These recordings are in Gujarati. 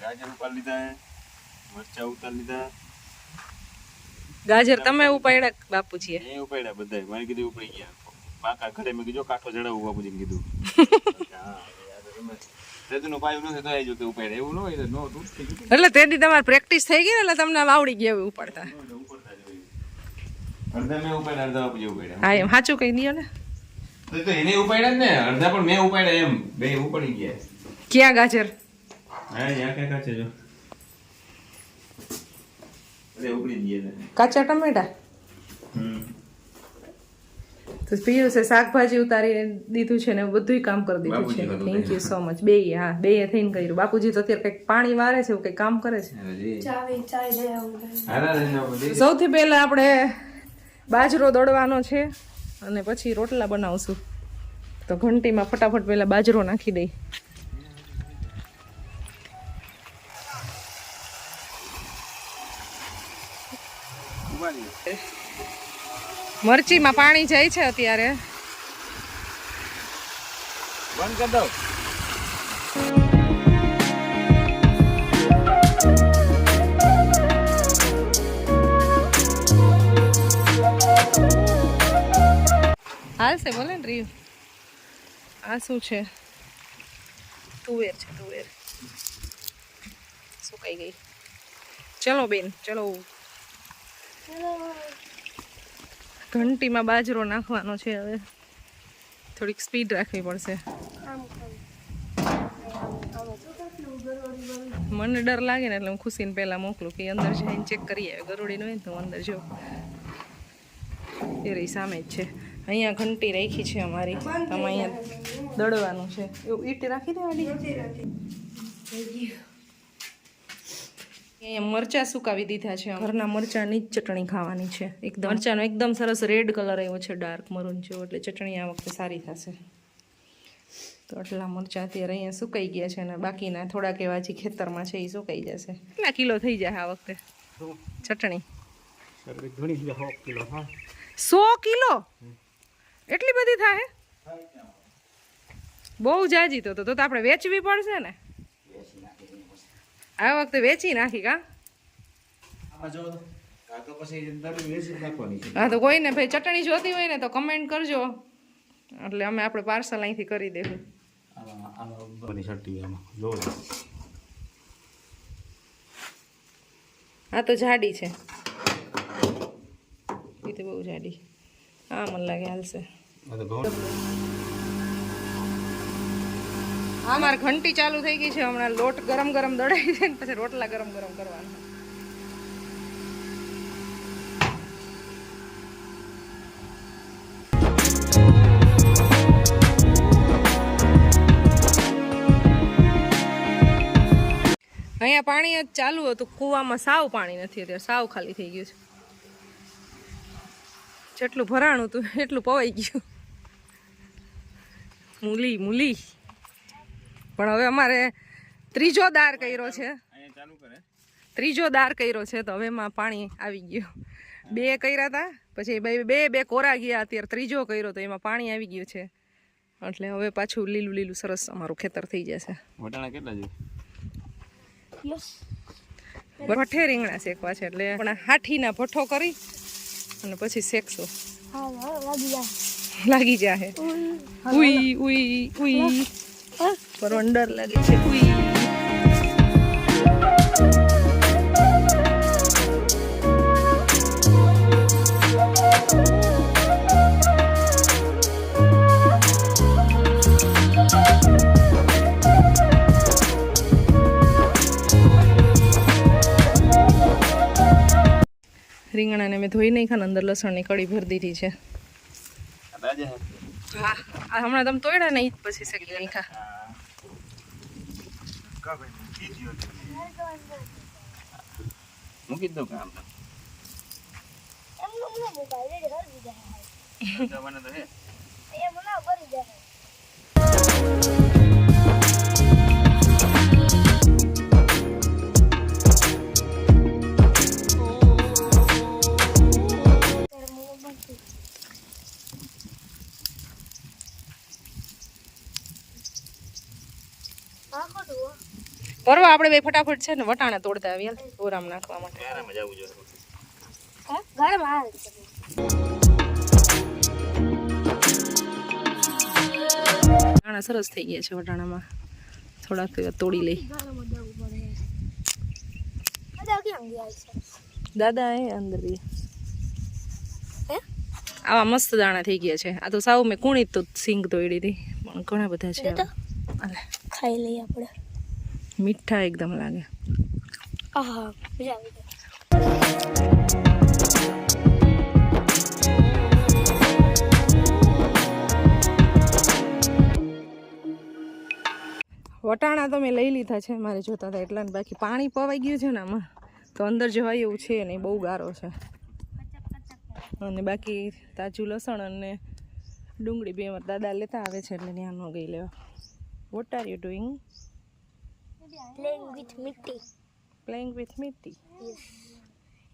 ગાજર ઉપાડી લીધા હે, મરચા ઉતારી લીધા. ગાજર તમે ઉપાડ્યા બાપુજીએ? એ ઉપાડ્યા બધાય. મારે કીધું ઉપડી ગયા. પાકા ઘરે મેં કીધું કાંઠો ચડાવું બાપુજીને કીધું. હા તેનું પાયું નથી તો આવી જો કે ઉપાડે એવું ન હોય તો નો તૂટતી ગયું. એટલે તેદી તમારી પ્રેક્ટિસ થઈ ગઈ ને એટલે તમને આવડી ગયા એવું ઉપાડતા. અડધા મેં ઉપાડ્યા, અડધા બાપુજી ઉપાડ્યા. હા એમ સાચું કહી દો ને. તો એને ઉપાડ્યા ને અડધા પણ મેં ઉપાડ્યા એમ બે ઉપડી ગયા. ક્યાં ગાજર? હા યા ક્યાં કાચે જો અરે ઉપડી ગયા ને કાચા ટમેટા. તો પિયુષે છે શાકભાજી ઉતારી દીધું છે ને બધું કામ કરી દીધું છે. Thank you so much. બે હા બે થઈને કર્યું. બાપુજી તો અત્યારે કંઈક પાણી વારે છે, કંઈક કામ કરે છે. સૌથી પહેલા આપણે બાજરો દળવાનો છે અને પછી રોટલા બનાવશું. તો ઘંટીમાં ફટાફટ પહેલા બાજરો નાખી દઈ. મરચીમાં પાણી જાય છે અત્યારે. બંધ કરી દો. હાલશે બોલે ને રીયું. આ શું છે? તુવેર છે, તુવેર સુકાઈ ગઈ. ચલો બેન ચલો. ઘંટીમાં બાજરો નાખવાનો છે. હવે થોડીક સ્પીડ રાખવી પડશે. મને ડર લાગે ને એટલે હું ખુશીને પહેલા મોકલું કે અંદર જઈને ચેક કરી આવે. ગરોડી નો હોય ને તો અંદર જો એ રહી સામે જ છે. અહીંયા ઘંટી રાખી છે અમારી. તમે અહીંયા દળવાનું છે. એવું ઈટ રાખી દેવાની. અહીંયા મરચાં સુકાવી દીધા છે. ઘરના મરચાંની જ ચટણી ખાવાની છે. એકદમ મરચાંનો એકદમ સરસ રેડ કલર આવ્યો છે, ડાર્ક મરૂન જેવો, એટલે ચટણી આ વખતે સારી થશે. તો આટલા મરચાં અત્યારે અહીંયા સુકાઈ ગયા છે અને બાકીના થોડાક એવા જે ખેતરમાં છે એ સુકાઈ જશે. કેટલા કિલો થઈ જાય આ વખતે ચટણી? 100 કિલો? એટલી બધી થાય? બહુ જાજી. તો આપણે વેચવી પડશે ને આ વખતે. વેચી નાખી કા? હા તો કોઈને ભાઈ ચટણી જોતી હોય ને તો કમેન્ટ કરજો, એટલે અમે આપણે પાર્સલ અહીંથી કરી દેવું. હા તો જાડી છે એ તો બહુ જાડી. હા મને લાગે હાલશે. હા મારે ઘંટી ચાલુ થઈ ગઈ છે. હમણાં લોટ ગરમ ગરમ દળાઈ છે ને પછી રોટલા ગરમ ગરમ કરવાના. અહીંયા પાણી જ ચાલુ હતું. કૂવામાં સાવ પાણી નથી અત્યારે, સાવ ખાલી થઈ ગયું છે. જેટલું ભરાણું હતું એટલું પવાઈ ગયું. મૂલી મૂલી. પણ હવે અમારે ત્રીજો દાર કર્યો છે. ત્રીજો દાર કર્યો છે તો હવે એમાં પાણી આવી ગયું. 2 કર્યા હતા પછી બે કોરા ગયા. અત્યારે ત્રીજો કર્યો તો એમાં પાણી આવી ગયું છે. એટલે હવે પાછું લીલું લીલું સરસ અમારું ખેતર થઈ જશે. વટાણા કેટલા છે? ભઠ્ઠે રીંગણા શેકવા છે એટલે આપણે હાઠીના ભઠ્ઠો કરી અને પછી શેકશું. લાગી જાય. ઉઈ ઉઈ ઉઈ. પર ડર લાગે છે. ઉઈ. રીંગણાને મેં ધોઈ નહીં ખાને અંદર લસણની કળી ભરી દીધી છે. હા આ હમણાં તમે તોડ્યા ને એ જ પછી શેકી નહીં ખા. મૂકી દો કામ પરવા આપણે બે ફટાફટ છે ને વટાણા તોડતા આવીએ ઓરામ નાખવા માટે. ક્યારે મજા આવું જોઈએ. વટાણા સરસ થઈ ગયા છે. વટાણામાં થોડાક તોડી લઈ. દાદા એ અંદર બી આવા મસ્ત દાણા થઈ ગયા છે. આ તો સાવ મેં કુણી તો સિંગ તોડી હતી પણ ઘણા બધા છે. ખાઈ લઈએ આપણે. મીઠા એકદમ લાગે. આહા મજા આવી ગઈ. વટાણા તો મેં લઈ લીધા છે મારે જોતા હતા એટલા ને બાકી પાણી પવાઈ ગયું છે ને આમાં તો અંદર જવાય એવું છે નહીં, બહુ ગારો છે. અને બાકી તાજું લસણ અને ડુંગળી બે દાદા લેતા આવે છે એટલે ત્યાં ન ગઈ લેવા. What are you doing? Playing with Mitti. Playing with mitti. Yes.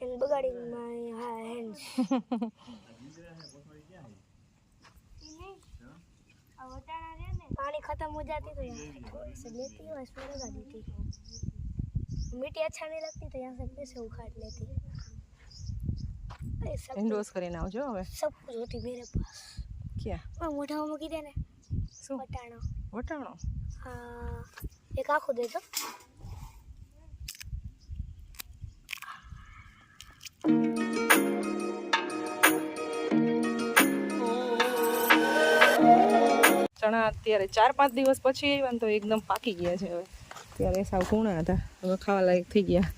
And bagadding my hands. पानी खत्म हो जाती तो यहाँ से थोड़ी सी लेती और इसमें लगा देती. मिट्टी अच्छा नहीं लगती तो यहाँ से पैसे उखाड़ लेती. अरे सब હેન્ડવોશ કરીને આવજો હવે. सब कुछ होती मेरे पास. ક્યાં? मैं मोटा हो मुकी देने શું वटाणो. વટાણો? हाँ एक आँखों दे दो. ચણા અત્યારે 4-5 દિવસ પછી આવ્યા ને તો એકદમ પાકી ગયા છે. હવે ત્યારે સાવ કૂણા હતા, હવે ખાવા લાયક થઈ ગયા.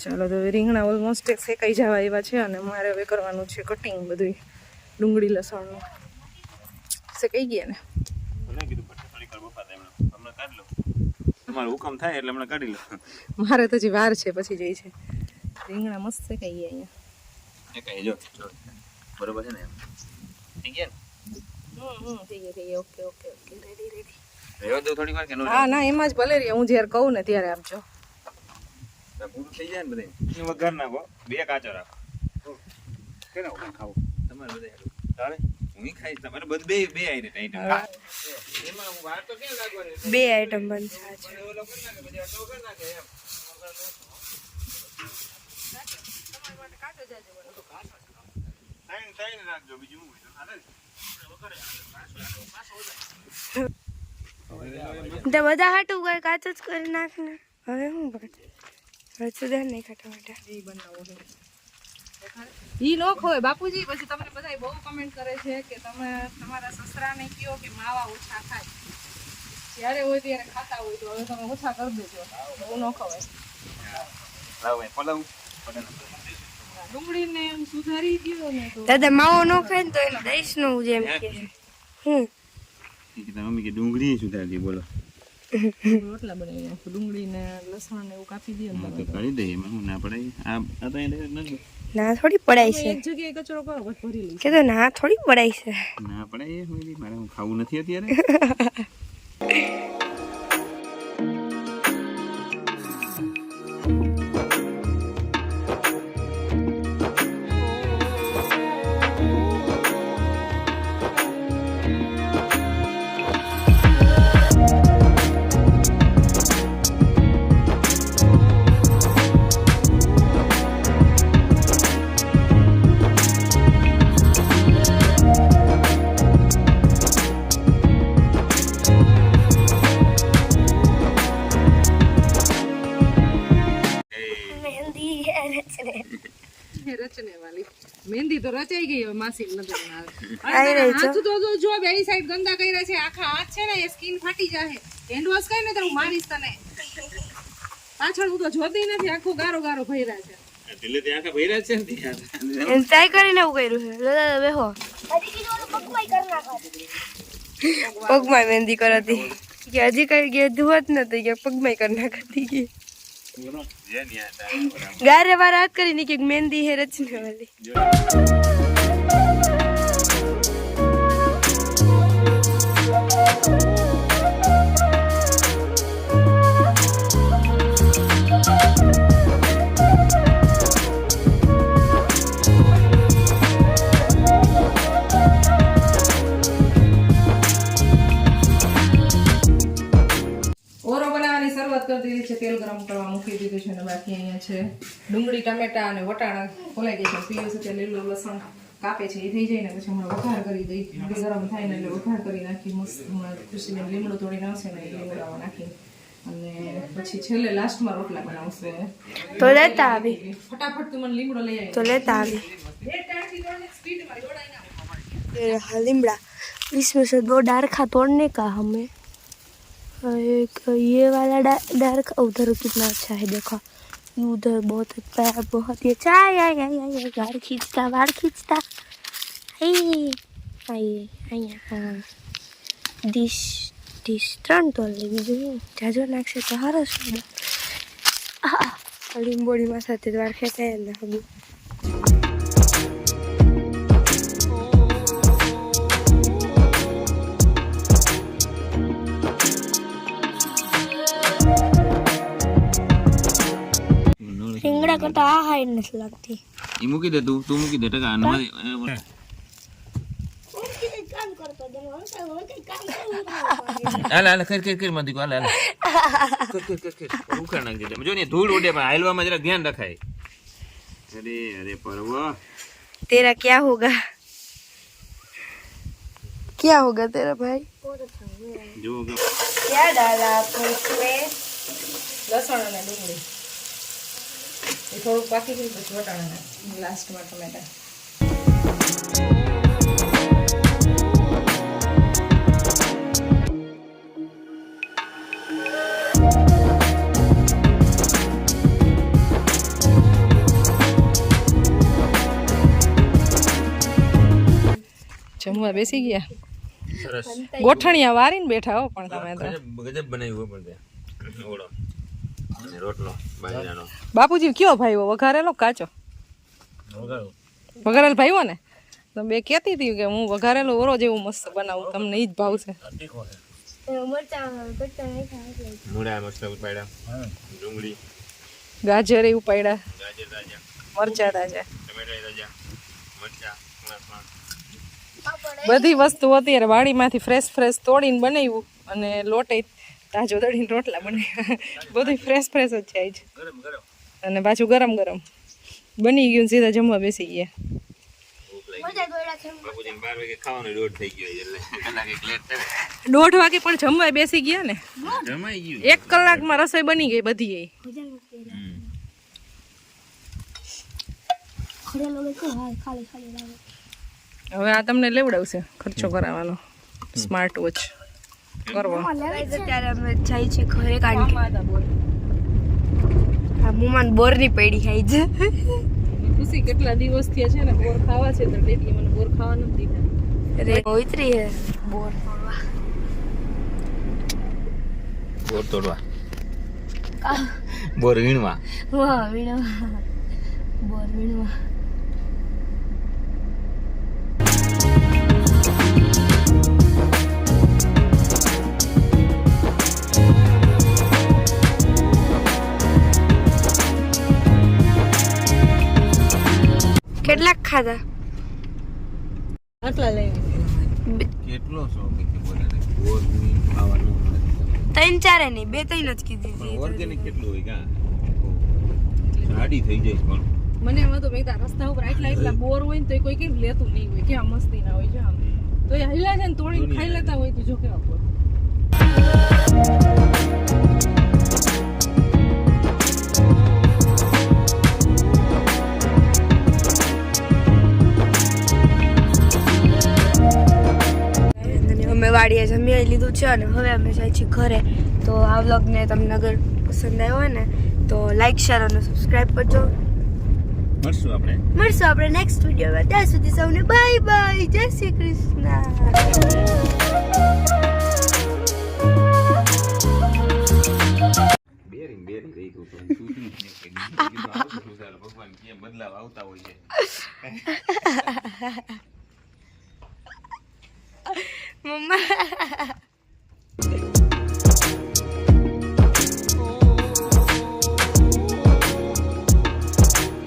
ચાલો તો હવે રીંગણા ઓલમોસ્ટ શેકાઈ જવા આવ્યા છે અને મારે હવે કરવાનું છે કટિંગ બધું ડુંગળી લસણનું. શેકાઈ ગયા ને? મને કીધું થોડીક વાર બફા થાય હમણાં કાઢી લો. તમારો હુકમ થાય એટલે હમણાં કાઢી લો. મારે તો હજી વાર છે પછી જઈ છે. રીંગણા મસ્ત શેકાઈ ગયા અહીંયા. એ કહી જો બરોબર છે ને એમ થઈ ગયા ને? થઈ ગયા. Okay okay okay ready ready. રહેવા દો થોડીક વાર કે નો? હા ના એમાં જ ભલે રહે. હું જ્યારે કહું ને ત્યારે આપજો. પૂરું થઈ જાય ને બધે વઘાર નાખો. બે કાચો રાખો. કેના ઉપર ખાવું તમારે બધે ચાલે. હું ખાઈશ તમારે બધું બે બે આવી રીતે એમાં હું વાર તો કેમ લાગવાની? બે આઈટમ બનશે આજે. ઓલો કરી નાખે પછી અટો કરી નાખે એમ. સાઈન રાખજો બીજું હું હાલે. તે બધા હાટું કઈ કાચો જ કરી નાખ ને. હવે હું હવે સુધાર નહીં ખાટા માટે ઈ નો ખોય બાપુજી. પછી તમને બધા બહુ કમેન્ટ કરે છે કે તમે તમારા સસરાને કહો કે માવા ઓછા ખાય. જ્યારે હોય ત્યારે ખાતા હોય તો હવે તમે ઓછા કરી દેજો. બહુ ન ખવાય. ડુંગળીને એમ સુધારી દો ને તો દાદા માવો ન ખાય ને તો એને દઈશ નું જેમ કે હું મમ્મી કે ડુંગળી સુધારી બોલો. રોટલા બનાવી નાખો. ડુંગળી ને લસણ ને એવું કાપી દો ને તો કરી દઈએ એમાં હું ના પડે. આ તો નથી ના થોડી પડાય છે. એક જગ્યાએ કચરો કરો પછી ભરી લઈશ. કે તો ના થોડી પડાય છે. ના પડે એ મારે હું ખાવું નથી અત્યારે. રચને વાલી મહેંદી તો રચાઈ ગઈ. હવે માસી નજર આવે. હાથ તો જો બે સાઈડ ગંદા કર્યા છે. આખા હાથ છે ને એ સ્કિન ફાટી જાય. હેન્ડ વોશ કરી ને તો હું મારીશ તને. પાછળ હું તો જોતી નથી. આખો ગારો ગારો ભર્યા છે. એટલે તે આખા ભર્યા છે ને એમ ટ્રાય કરીને એવું કર્યું છે. દાદા બેહો પગમાં મહેંદી કરાતી કે હજી કઈ ગયા ધુવત નથી કે પગમાં કરી નાખતી કે ગારે વાર હાથ કરીને કે મહેંદી હે રચને વાલી. શરૂઆત કરી દીધી છે, તેલ ગરમ કરવા મૂકી દીધું છે અને બાકી અહીંયા છે ડુંગળી ટામેટા અને વટાણા ખોલાઈ ગયા છે. પીયું છે તે લીલું લસણ કાપે છે, એ થઈ જાય ને પછી હમણાં વઘાર કરી દઈ. ડુંગળી ગરમ થાય ને એટલે વઘાર કરી નાખી મસ્ત. હમણાં ખુશીને લીમડું તોડીને આવશે ને એ લીમડામાં નાખી અને પછી છેલ્લે લાસ્ટમાં રોટલા બનાવશે. તો લેતા આવી, ફટાફટ તું મને લીમડો લઈ આવી. તો લેતા આવી लिमड़ा। इसमें से 2 डारखा तोड़ने का हमें, एक ये वाला डारखा उधर कितना अच्छा है देखो, उधर बहुत अच्छा है, बहुत ही अच्छा है। गाड़ खींचता बाढ़ खींचता हाँ डिश 3 तोड़ ले बीजू जाजो नाखशे तो सरस લીંબોડીમાં સાથે વાર ખેંચાય ને હવે રીંગણા કરતા આ હાઈડ નથી લાગતી. ઈ મૂકી દે, તું મૂકી દે ટકા. હાલ કર માં દીકો. હાલ કર ઉખાડ નાખ દે. જો ને ધૂળ ઉડે પણ હાલવામાં જરા ધ્યાન રખાય. અરે પરવો तेरा क्या होगा तेरा भाई? જો क्या डाला आपने इसमें? લસણ અને ડુંગળી એ થોડુંક પાકી ગયું પછી વટાણા લાસ્ટમાં ટમેટા. જમવા બેસી ગયા. સરસ ગોઠણિયા વારીને બેઠા હો પણ તમે તો ગજબ બનાવ્યું પણ તે ઓળો રોટલો બાજરાનો. બાપુજી કયો ભાઈઓ વઘારેલો કાચો? વઘારેલો ભાઈઓ ને તો બે કહેતી હતી કે હું વઘારેલો ઓરો જેવું મસ્ત બનાવું, તમને ઈ જ ભાવશે. મૂળા મસ્ત ઉપાડ્યા, ડુંગળી ગાજર એવું પાડ્યા, ગાજર તાજા, મરચા તાજા, ટમેટા તાજા, મરચા બધી વસ્તુ અત્યારે વાડીમાંથી ફ્રેશ તોડીને બનાવ્યું અને લોટે તાજો દળીને રોટલા બનાવ્યા. બધું ફ્રેશ જ છે જ. અને પાછું ગરમ બની ગયું, સીધા જમવા બેસી ગયા. 1:30 વાગે પણ જમવા બેસી ગયા ને. 1 કલાકમાં રસોઈ બની ગઈ બધી. હવે આ તમને લેવડાવશે ખર્ચો કરાવવાનો સ્માર્ટ વોચ કરવો. અત્યારે અમે જાય છે ઘરે કાઢી આ મુમાન બોરની પડી ખાઈ છે. ખુશી કેટલા દિવસ થયા છે ને બોર ખાવા છે, તો ડેડી મને બોર ખાવા નથી દીધા. રે ઉતરી હે બોર તોડવા બોર વીણવા. વાહ વીણવા બોર વીણવા. કેટલાક ખાધા? આટલા લઈ કેટલો શોખ છે બોલાને બોર વીણ ખાવાનો. 3-4 નહીં 2-3 જ કીધી. ઓર્ગેનિક કેટલું હોય કા સાડી થઈ જાય પણ મને એમ હતું મેં રસ્તા ઉપર એટલા બોર હોય ને તો કોઈ કેમ લેતું નહીં હોય, કેવા મસ્તી ના હોય છે આમ. તો એ હૈલા છે ને તોડીને ખાઈ લેતા હોય તો જો કેવા બોર. અમે વાડીએ જમી લીધું છે અને હવે અમે જાય છીએ ઘરે. તો આ વ્લોગને તમને અગર પસંદ આવ્યો હોય ને તો લાઈક શેર અને સબસ્ક્રાઈબ કરજો. મળશું આપણે નેક્સ્ટ વિડીયોમાં. ત્યાં સુધી સૌને બાય બાય, જય શ્રી કૃષ્ણ. બેરી રહી તો ભગવાન કેમ બદલાવ આવતા હોય છે. મમ્મા